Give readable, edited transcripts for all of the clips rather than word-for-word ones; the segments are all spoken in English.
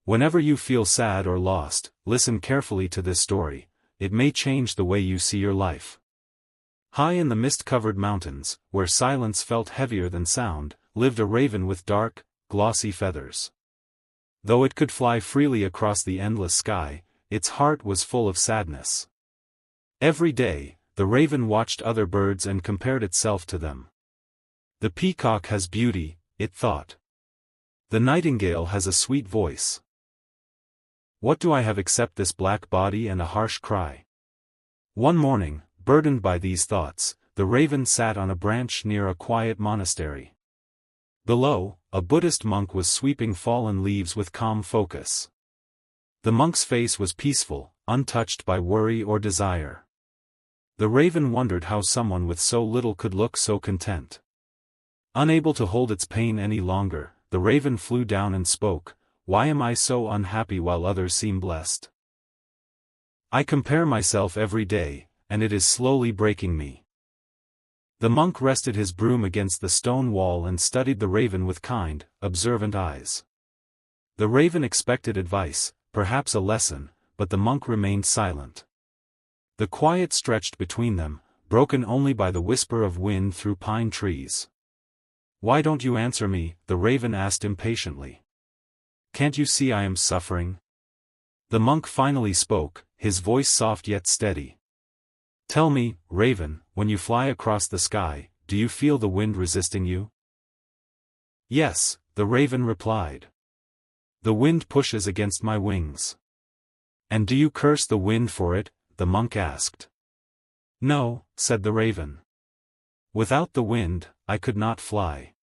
Whenever you feel sad or lost, listen carefully to this story. It may change the way you see your life. High in the mist-covered mountains, where silence felt heavier than sound, lived a raven with dark, glossy feathers. Though it could fly freely across the endless sky, its heart was full of sadness. Every day, the raven watched other birds and compared itself to them. The peacock has beauty, it thought. The nightingale has a sweet voice. What do I have except this black body and a harsh cry? One morning, burdened by these thoughts, the raven sat on a branch near a quiet monastery. Below, a Buddhist monk was sweeping fallen leaves with calm focus. The monk's face was peaceful, untouched by worry or desire. The raven wondered how someone with so little could look so content. Unable to hold its pain any longer, the raven flew down and spoke, "Why am I so unhappy while others seem blessed? I compare myself every day, and it is slowly breaking me." The monk rested his broom against the stone wall and studied the raven with kind, observant eyes. The raven expected advice, perhaps a lesson, but the monk remained silent. The quiet stretched between them, broken only by the whisper of wind through pine trees. "Why don't you answer me?" the raven asked impatiently. "Can't you see I am suffering?" The monk finally spoke, his voice soft yet steady. "Tell me, raven, when you fly across the sky, do you feel the wind resisting you?" "Yes," the raven replied. "The wind pushes against my wings." "And do you curse the wind for it?" the monk asked. "No," said the raven. "Without the wind, I could not fly."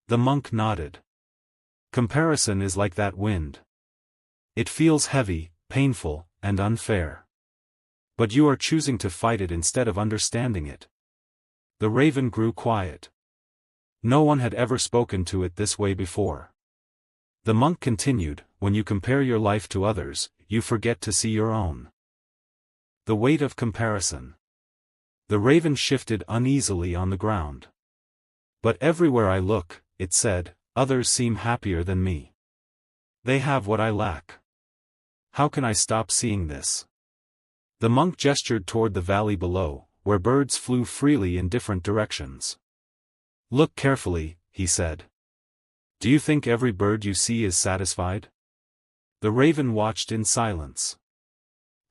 The monk nodded. Comparison is like that wind. It feels heavy, painful, and unfair. But you are choosing to fight it instead of understanding it. The raven grew quiet. No one had ever spoken to it this way before. The monk continued, "When you compare your life to others, you forget to see your own." The weight of comparison. The raven shifted uneasily on the ground. "But everywhere I look," it said, "others seem happier than me. They have what I lack. How can I stop seeing this?" The monk gestured toward the valley below, where birds flew freely in different directions. "Look carefully," he said. "Do you think every bird you see is satisfied?" The raven watched in silence.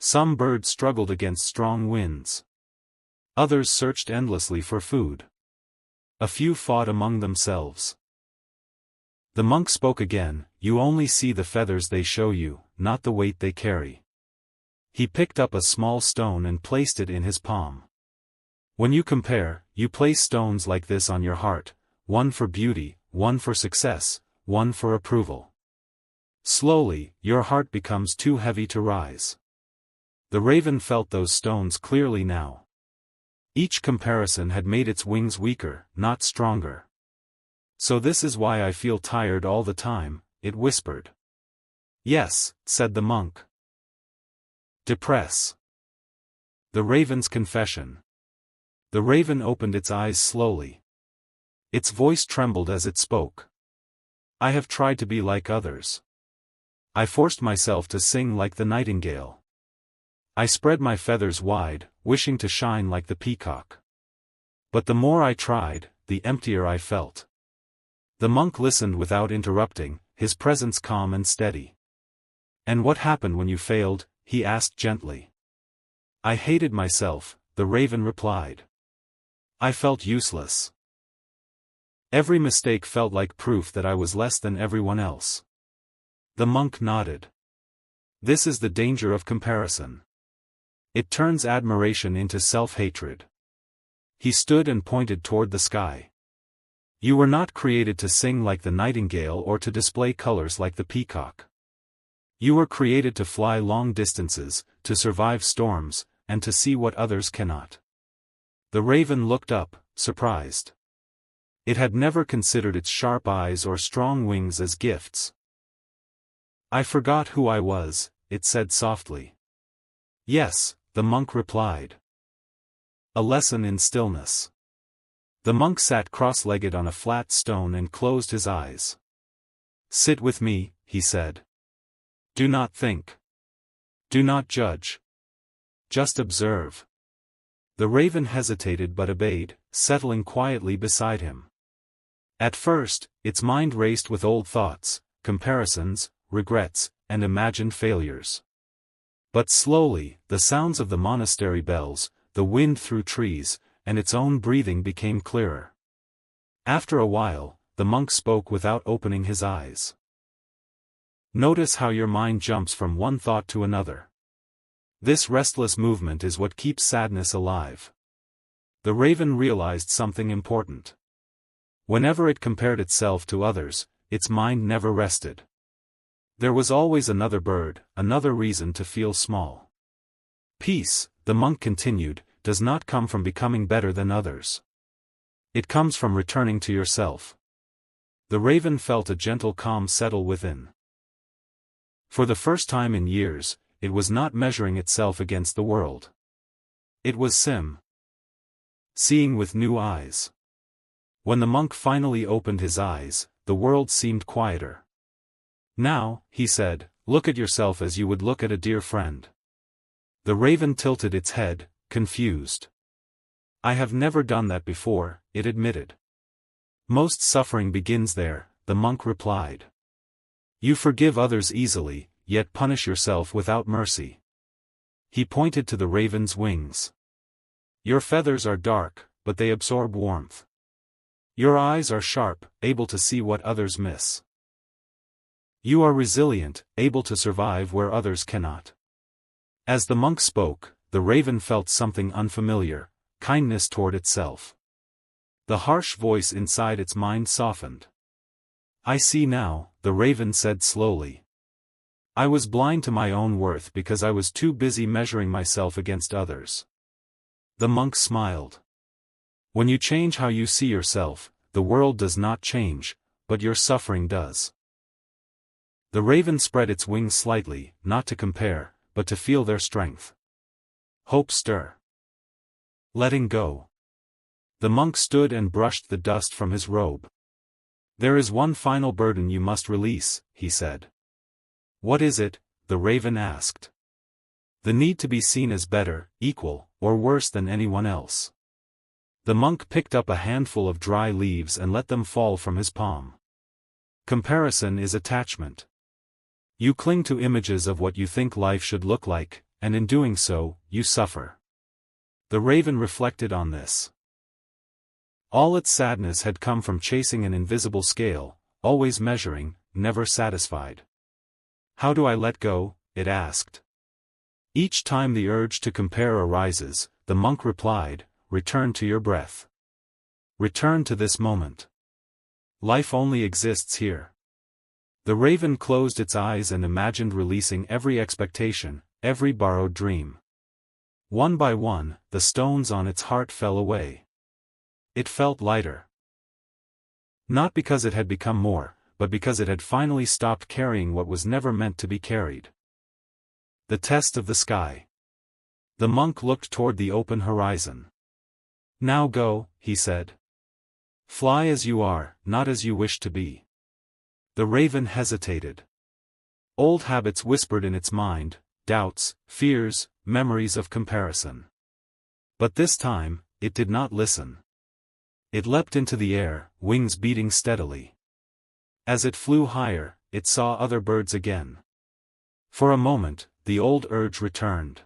Some birds struggled against strong winds. Others searched endlessly for food. A few fought among themselves. The monk spoke again, "You only see the feathers they show you, not the weight they carry." He picked up a small stone and placed it in his palm. "When you compare, you place stones like this on your heart, one for beauty, one for success, one for approval. Slowly, your heart becomes too heavy to rise." The raven felt those stones clearly now. Each comparison had made its wings weaker, not stronger. "So this is why I feel tired all the time," it whispered. "Yes," said the monk. Depress. The raven's confession. The raven opened its eyes slowly. Its voice trembled as it spoke. "I have tried to be like others. I forced myself to sing like the nightingale. I spread my feathers wide, wishing to shine like the peacock. But the more I tried, the emptier I felt." The monk listened without interrupting, his presence calm and steady. "And what happened when you failed?" he asked gently. "I hated myself," the raven replied. "I felt useless. Every mistake felt like proof that I was less than everyone else." The monk nodded. "This is the danger of comparison. It turns admiration into self-hatred." He stood and pointed toward the sky. "You were not created to sing like the nightingale or to display colors like the peacock. You were created to fly long distances, to survive storms, and to see what others cannot." The raven looked up, surprised. It had never considered its sharp eyes or strong wings as gifts. "I forgot who I was," it said softly. "Yes," the monk replied. A lesson in stillness. The monk sat cross-legged on a flat stone and closed his eyes. "Sit with me," he said. Do not think. Do not judge. Just observe. The raven hesitated but obeyed, settling quietly beside him. At first, its mind raced with old thoughts, comparisons, regrets, and imagined failures. But slowly, the sounds of the monastery bells, the wind through trees, and its own breathing became clearer. After a while, the monk spoke without opening his eyes. Notice how your mind jumps from one thought to another. This restless movement is what keeps sadness alive. The raven realized something important. Whenever it compared itself to others, its mind never rested. There was always another bird, another reason to feel small. Peace, the monk continued, does not come from becoming better than others. It comes from returning to yourself. The raven felt a gentle calm settle within. For the first time in years, it was not measuring itself against the world. It was seeing with new eyes. When the monk finally opened his eyes, the world seemed quieter. Now, he said, look at yourself as you would look at a dear friend. The raven tilted its head, confused. I have never done that before, it admitted. Most suffering begins there, the monk replied. You forgive others easily, yet punish yourself without mercy. He pointed to the raven's wings. Your feathers are dark, but they absorb warmth. Your eyes are sharp, able to see what others miss. You are resilient, able to survive where others cannot. As the monk spoke, the raven felt something unfamiliar, kindness toward itself. The harsh voice inside its mind softened. I see now, the raven said slowly. I was blind to my own worth because I was too busy measuring myself against others. The monk smiled. When you change how you see yourself, the world does not change, but your suffering does. The raven spread its wings slightly, not to compare, but to feel their strength. Hope stir. Letting go. The monk stood and brushed the dust from his robe. There is one final burden you must release, he said. What is it? The raven asked. The need to be seen as better, equal, or worse than anyone else. The monk picked up a handful of dry leaves and let them fall from his palm. Comparison is attachment. You cling to images of what you think life should look like, and in doing so, you suffer. The raven reflected on this. All its sadness had come from chasing an invisible scale, always measuring, never satisfied. How do I let go? It asked. Each time the urge to compare arises, the monk replied, return to your breath. Return to this moment. Life only exists here. The raven closed its eyes and imagined releasing every expectation, every borrowed dream. One by one, the stones on its heart fell away. It felt lighter. Not because it had become more, but because it had finally stopped carrying what was never meant to be carried. The test of the sky. The monk looked toward the open horizon. Now go, he said. Fly as you are, not as you wish to be. The raven hesitated. Old habits whispered in its mind, doubts, fears, memories of comparison. But this time, it did not listen. It leapt into the air, wings beating steadily. As it flew higher, it saw other birds again. For a moment, the old urge returned.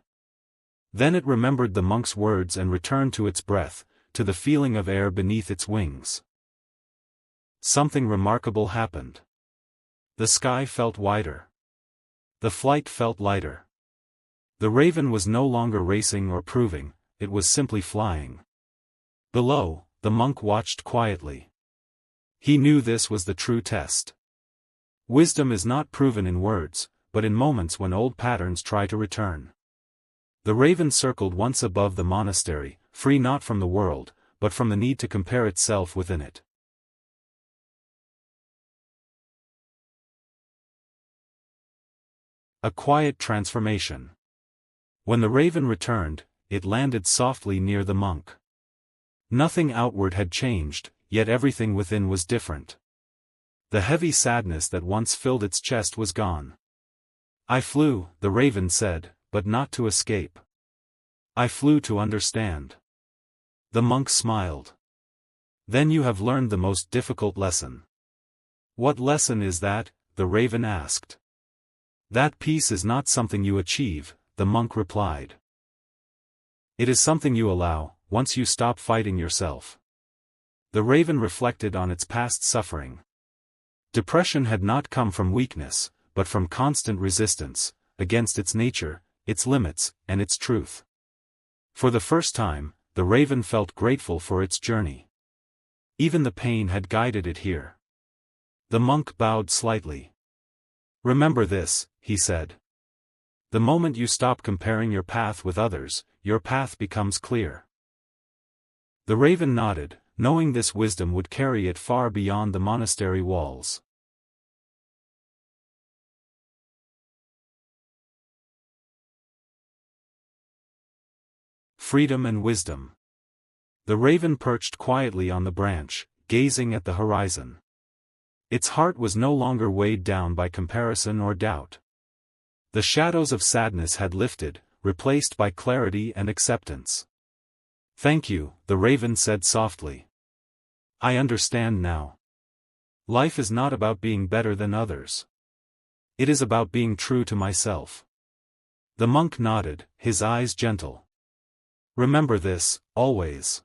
Then it remembered the monk's words and returned to its breath, to the feeling of air beneath its wings. Something remarkable happened. The sky felt wider. The flight felt lighter. The raven was no longer racing or proving, it was simply flying. Below, the monk watched quietly. He knew this was the true test. Wisdom is not proven in words, but in moments when old patterns try to return. The raven circled once above the monastery, free not from the world, but from the need to compare itself within it. A quiet transformation. When the raven returned, it landed softly near the monk. Nothing outward had changed, yet everything within was different. The heavy sadness that once filled its chest was gone. I flew, the raven said, but not to escape. I flew to understand. The monk smiled. Then you have learned the most difficult lesson. What lesson is that? The raven asked. That peace is not something you achieve, the monk replied. It is something you allow, once you stop fighting yourself. The raven reflected on its past suffering. Depression had not come from weakness, but from constant resistance, against its nature, its limits, and its truth. For the first time, the raven felt grateful for its journey. Even the pain had guided it here. The monk bowed slightly. Remember this, he said. The moment you stop comparing your path with others, your path becomes clear. The raven nodded, knowing this wisdom would carry it far beyond the monastery walls. Freedom and wisdom. The raven perched quietly on the branch, gazing at the horizon. Its heart was no longer weighed down by comparison or doubt. The shadows of sadness had lifted, replaced by clarity and acceptance. Thank you, the raven said softly. I understand now. Life is not about being better than others. It is about being true to myself. The monk nodded, his eyes gentle. Remember this, always.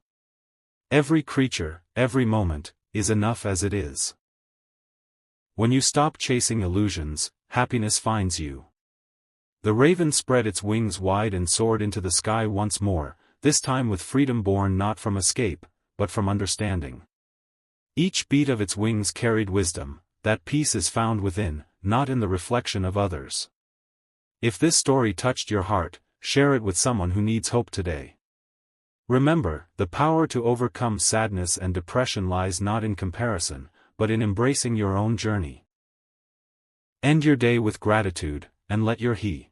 Every creature, every moment, is enough as it is. When you stop chasing illusions, happiness finds you. The raven spread its wings wide and soared into the sky once more, this time with freedom born not from escape, but from understanding. Each beat of its wings carried wisdom, that peace is found within, not in the reflection of others. If this story touched your heart, share it with someone who needs hope today. Remember, the power to overcome sadness and depression lies not in comparison, but in embracing your own journey. End your day with gratitude, and let your he